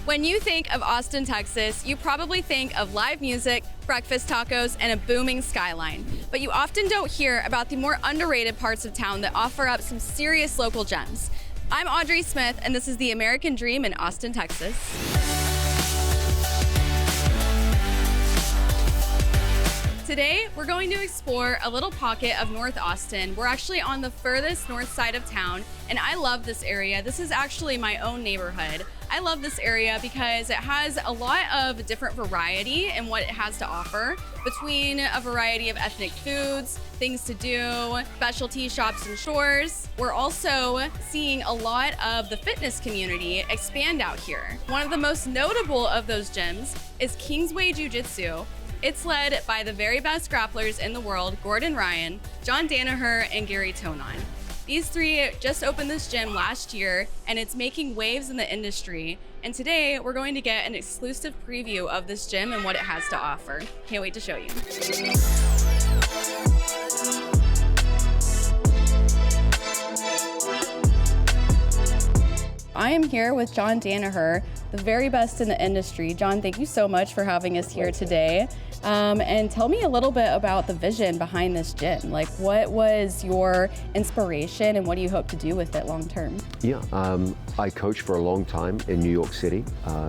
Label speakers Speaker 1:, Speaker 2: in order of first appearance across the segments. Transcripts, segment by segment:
Speaker 1: When you think of Austin, Texas, you probably think of live music, breakfast tacos, and a booming skyline. But you often don't hear about the more underrated parts of town that offer up some serious local gems. I'm Audrey Smith, and this is the American Dream in Austin, Texas. Today, we're going to explore a little pocket of North Austin. We're actually on the furthest north side of town, and I love this area. This is actually my own neighborhood. I love this area because it has a lot of different variety in what it has to offer, between a variety of ethnic foods, things to do, specialty shops and stores. We're also seeing a lot of the fitness community expand out here. One of the most notable of those gyms is Kingsway Jiu Jitsu. It's led by the very best grapplers in the world, Gordon Ryan, John Danaher, and Garry Tonon. These three just opened this gym last year, and it's making waves in the industry. And today, we're going to get an exclusive preview of this gym and what it has to offer. Can't wait to show you. I am here with John Danaher, the very best in the industry. John, thank you so much for having us here today. And tell me a little bit about the vision behind this gym. Like, what was your inspiration and what do you hope to do with it long term?
Speaker 2: Yeah, I coached for a long time in New York City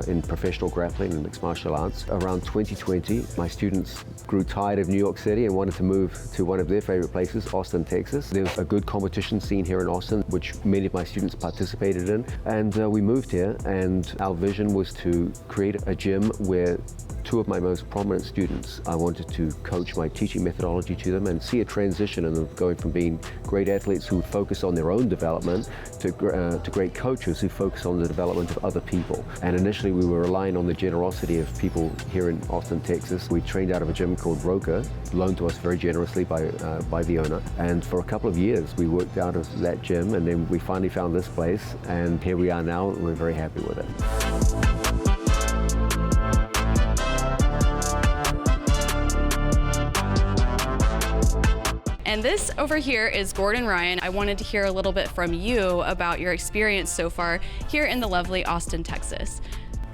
Speaker 2: in professional grappling and mixed martial arts. Around 2020, my students grew tired of New York City and wanted to move to one of their favorite places, Austin, Texas. There's a good competition scene here in Austin, which many of my students participated in. And we moved here, and our vision was to create a gym where two of my most prominent students, I wanted to coach my teaching methodology to them and see a transition in them going from being great athletes who focus on their own development to great coaches who focus on the development of other people. And initially we were relying on the generosity of people here in Austin, Texas. We trained out of a gym called Roca, loaned to us very generously by the owner. And for a couple of years we worked out of that gym, and then we finally found this place, and here we are now. We're very happy with it.
Speaker 1: And this over here is Gordon Ryan. I wanted to hear a little bit from you about your experience so far here in the lovely Austin, Texas.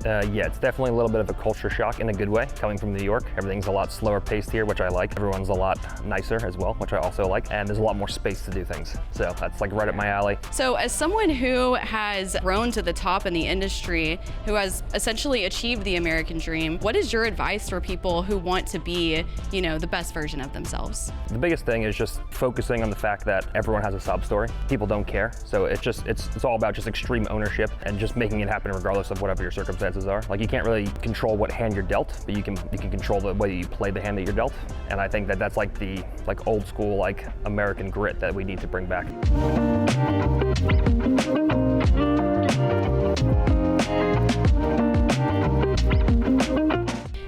Speaker 3: Yeah, it's definitely a little bit of a culture shock in a good way, coming from New York. Everything's a lot slower paced here, which I like. Everyone's a lot nicer as well, which I also like. And there's a lot more space to do things. So that's like right up my alley.
Speaker 1: So as someone who has grown to the top in the industry, who has essentially achieved the American dream, what is your advice for people who want to be, you know, the best version of themselves?
Speaker 3: The biggest thing is just focusing on the fact that everyone has a sob story. People don't care. So it's all about just extreme ownership and just making it happen regardless of whatever your circumstances are. Like, you can't really control what hand you're dealt, but you can control the way you play the hand that you're dealt. And I think that that's like the old school American grit that we need to bring back.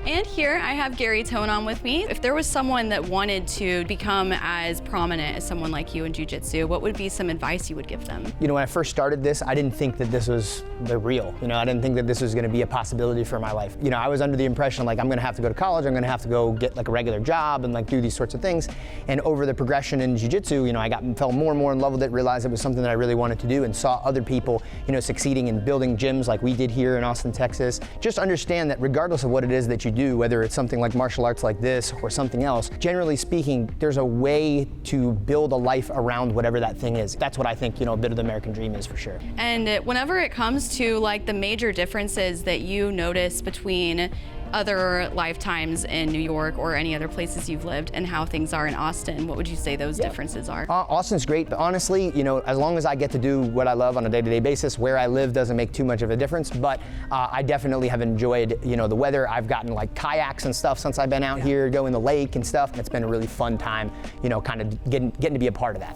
Speaker 1: And here I have Garry Tonon with me. If there was someone that wanted to become as prominent as someone like you in jiu-jitsu, what would be some advice you would give them?
Speaker 4: You know, when I first started this, I didn't think that this was the real. You know, I didn't think that this was going to be a possibility for my life. You know, I was under the impression like, I'm going to have to go to college, I'm going to have to go get like a regular job and like do these sorts of things. And over the progression in jiu-jitsu, you know, I fell more and more in love with it, realized it was something that I really wanted to do, and saw other people, you know, succeeding in building gyms like we did here in Austin, Texas. Just understand that regardless of what it is that you do, whether it's something like martial arts like this or something else, generally speaking, there's a way to build a life around whatever that thing is. That's what I think, you know, a bit of the American dream is for sure.
Speaker 1: And whenever it comes to like the major differences that you notice between other lifetimes in New York or any other places you've lived and how things are in Austin, what would you say those differences are?
Speaker 4: Austin's great, but honestly, you know, as long as I get to do what I love on a day-to-day basis, where I live doesn't make too much of a difference, but I definitely have enjoyed, you know, the weather. I've gotten like kayaks and stuff since I've been out here, go in the lake and stuff. It's been a really fun time, you know, kind of getting to be a part of that.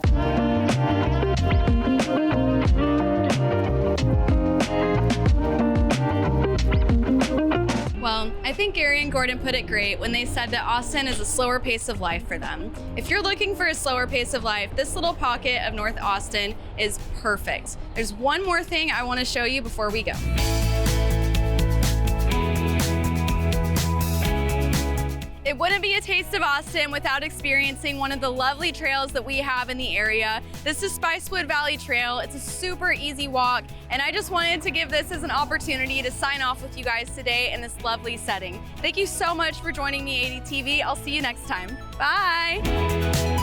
Speaker 1: Well, I think Garry and Gordon put it great when they said that Austin is a slower pace of life for them. If you're looking for a slower pace of life, this little pocket of North Austin is perfect. There's one more thing I want to show you before we go. It wouldn't be a taste of Austin without experiencing one of the lovely trails that we have in the area. This is Spicewood Valley Trail. It's a super easy walk, and I just wanted to give this as an opportunity to sign off with you guys today in this lovely setting. Thank you so much for joining me, ADTV. I'll see you next time. Bye.